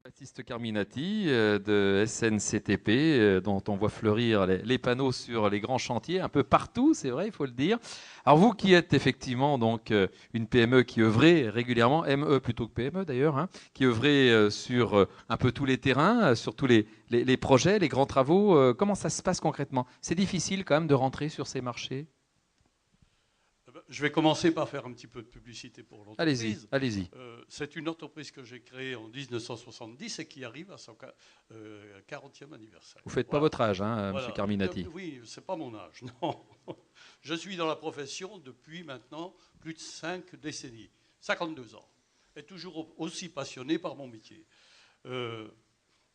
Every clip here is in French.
Baptiste Carminati de SNCTP, dont on voit fleurir les panneaux sur les grands chantiers, un peu partout, c'est vrai, il faut le dire. Alors vous qui êtes effectivement donc une PME qui œuvrait régulièrement, ME plutôt que PME d'ailleurs, hein, qui œuvrait sur un peu tous les terrains, sur tous les projets, les grands travaux, comment ça se passe concrètement? C'est difficile quand même de rentrer sur ces marchés? Je vais commencer par faire un petit peu de publicité pour Allez-y, l'entreprise. allez-y. C'est une entreprise que j'ai créée en 1970 et qui arrive à son 40e anniversaire. Vous faites pas Voilà. votre âge, hein, Monsieur Voilà. Carminati. Oui, c'est pas mon âge, non. Je suis dans la profession depuis maintenant plus de 5 décennies, 52 ans, et toujours aussi passionné par mon métier.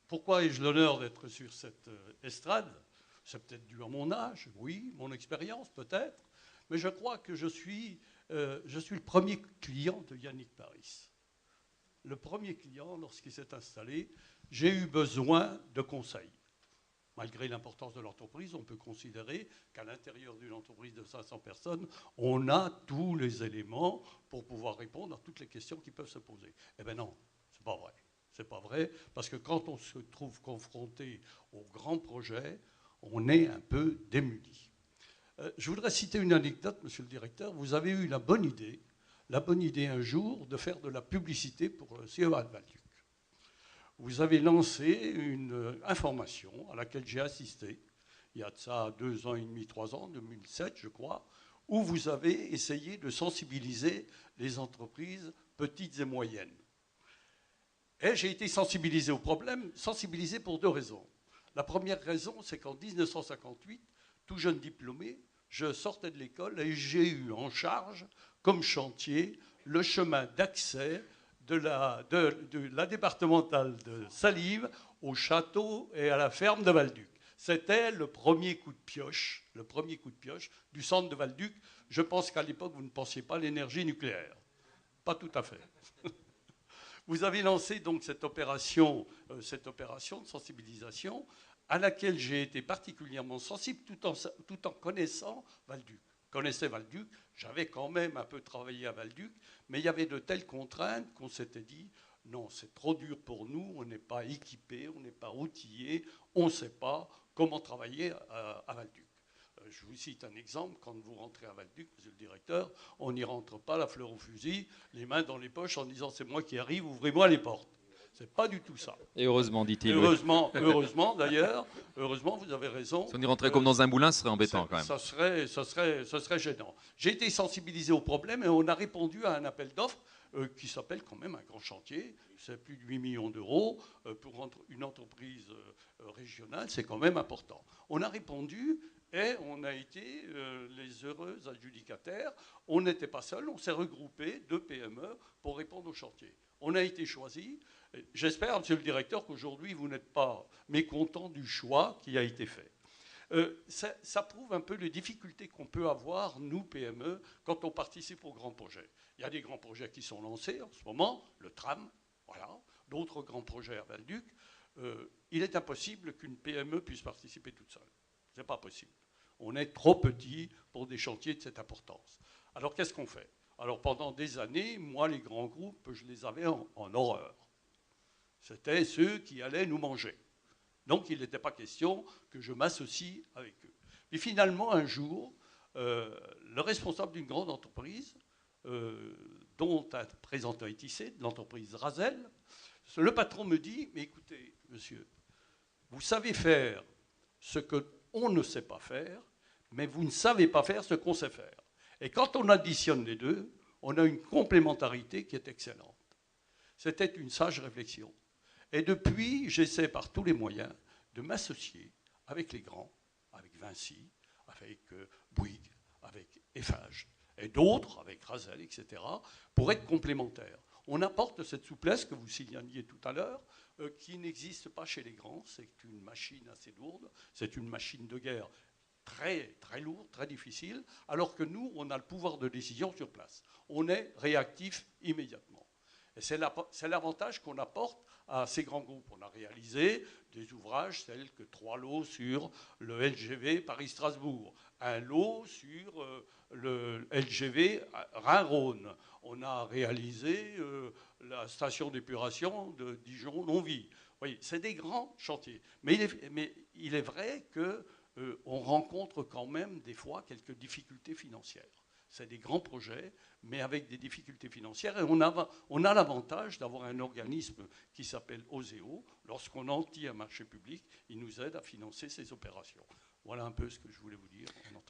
Pourquoi ai-je l'honneur d'être sur cette estrade? C'est peut-être dû à mon âge, oui, mon expérience peut-être, mais je crois que je suis le premier client de Yannick Paris. Le premier client, lorsqu'il s'est installé, j'ai eu besoin de conseils. Malgré l'importance de l'entreprise, on peut considérer qu'à l'intérieur d'une entreprise de 500 personnes, on a tous les éléments pour pouvoir répondre à toutes les questions qui peuvent se poser. Eh bien non, c'est pas vrai. C'est pas vrai, parce que quand on se trouve confronté aux grands projets, on est un peu démuni. Je voudrais citer une anecdote, monsieur le directeur. Vous avez eu la bonne idée un jour de faire de la publicité pour le CEA de Valduc. Vous avez lancé une information à laquelle j'ai assisté, il y a de ça 2 ans et demi, 3 ans, 2007 je crois, où vous avez essayé de sensibiliser les entreprises petites et moyennes. Et j'ai été sensibilisé au problème, sensibilisé pour 2 raisons. La première raison, c'est qu'en 1958, tout jeune diplômé, je sortais de l'école et j'ai eu en charge, comme chantier, le chemin d'accès de la départementale de Salive au château et à la ferme de Valduc. C'était le premier coup de pioche, du centre de Valduc. Je pense qu'à l'époque, vous ne pensiez pas à l'énergie nucléaire. Pas tout à fait. Vous avez lancé donc cette opération de sensibilisation à laquelle j'ai été particulièrement sensible tout en connaissant Valduc. Je connaissais Valduc, j'avais quand même un peu travaillé à Valduc, mais il y avait de telles contraintes qu'on s'était dit non, c'est trop dur pour nous, on n'est pas équipé, on n'est pas outillé, on ne sait pas comment travailler à Valduc. Je vous cite un exemple, quand vous rentrez à Valduc, monsieur le directeur, on n'y rentre pas la fleur au fusil, les mains dans les poches en disant c'est moi qui arrive, ouvrez-moi les portes. C'est pas du tout ça. Et heureusement, dit-il, oui. Heureusement d'ailleurs, heureusement vous avez raison. Si on y rentrait comme dans un moulin, ce serait embêtant quand même. Ça serait gênant. J'ai été sensibilisé au problème et on a répondu à un appel d'offres qui s'appelle quand même un grand chantier. C'est plus de 8 millions d'euros pour une entreprise régionale, c'est quand même important. On a répondu et on a été les heureux adjudicataires. On n'était pas seuls, on s'est regroupé 2 PME pour répondre au chantier. On a été choisis. J'espère, monsieur le directeur, qu'aujourd'hui, vous n'êtes pas mécontent du choix qui a été fait. Ça prouve un peu les difficultés qu'on peut avoir, nous, PME, quand on participe aux grands projets. Il y a des grands projets qui sont lancés en ce moment, le tram, voilà, d'autres grands projets à Valduc. Il est impossible qu'une PME puisse participer toute seule. Ce n'est pas possible. On est trop petit pour des chantiers de cette importance. Alors, qu'est-ce qu'on fait? Alors, pendant des années, moi, les grands groupes, je les avais en horreur. C'était ceux qui allaient nous manger. Donc, il n'était pas question que je m'associe avec eux. Et finalement, un jour, le responsable d'une grande entreprise, dont un présentant est tissé, de l'entreprise Razel, le patron me dit, mais écoutez, monsieur, vous savez faire ce qu'on ne sait pas faire, mais vous ne savez pas faire ce qu'on sait faire. Et quand on additionne les deux, on a une complémentarité qui est excellente. C'était une sage réflexion. Et depuis, j'essaie par tous les moyens de m'associer avec les grands, avec Vinci, avec Bouygues, avec Eiffage, et d'autres, avec Razel, etc., pour être complémentaires. On apporte cette souplesse que vous signaliez tout à l'heure, qui n'existe pas chez les grands. C'est une machine assez lourde, c'est une machine de guerre très, très lourde, très difficile, alors que nous, on a le pouvoir de décision sur place. On est réactif immédiatement. Et c'est l'avantage qu'on apporte à ces grands groupes. On a réalisé des ouvrages tels que 3 lots sur le LGV Paris-Strasbourg, un lot sur le LGV Rhin-Rhône. On a réalisé la station d'épuration de Dijon-Longwy. Oui, c'est des grands chantiers. Mais il est vrai qu'on rencontre quand même des fois quelques difficultés financières. C'est des grands projets, mais avec des difficultés financières. Et on a l'avantage d'avoir un organisme qui s'appelle OSEO. Lorsqu'on entend un marché public, il nous aide à financer ces opérations. Voilà un peu ce que je voulais vous dire.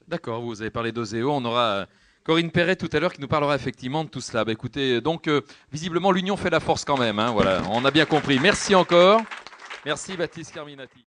D'accord, vous avez parlé d'OSEO. On aura Corinne Perret tout à l'heure qui nous parlera effectivement de tout cela. Bah, écoutez, donc visiblement l'union fait la force quand même. Hein, voilà, on a bien compris. Merci encore. Merci Baptiste Carminati.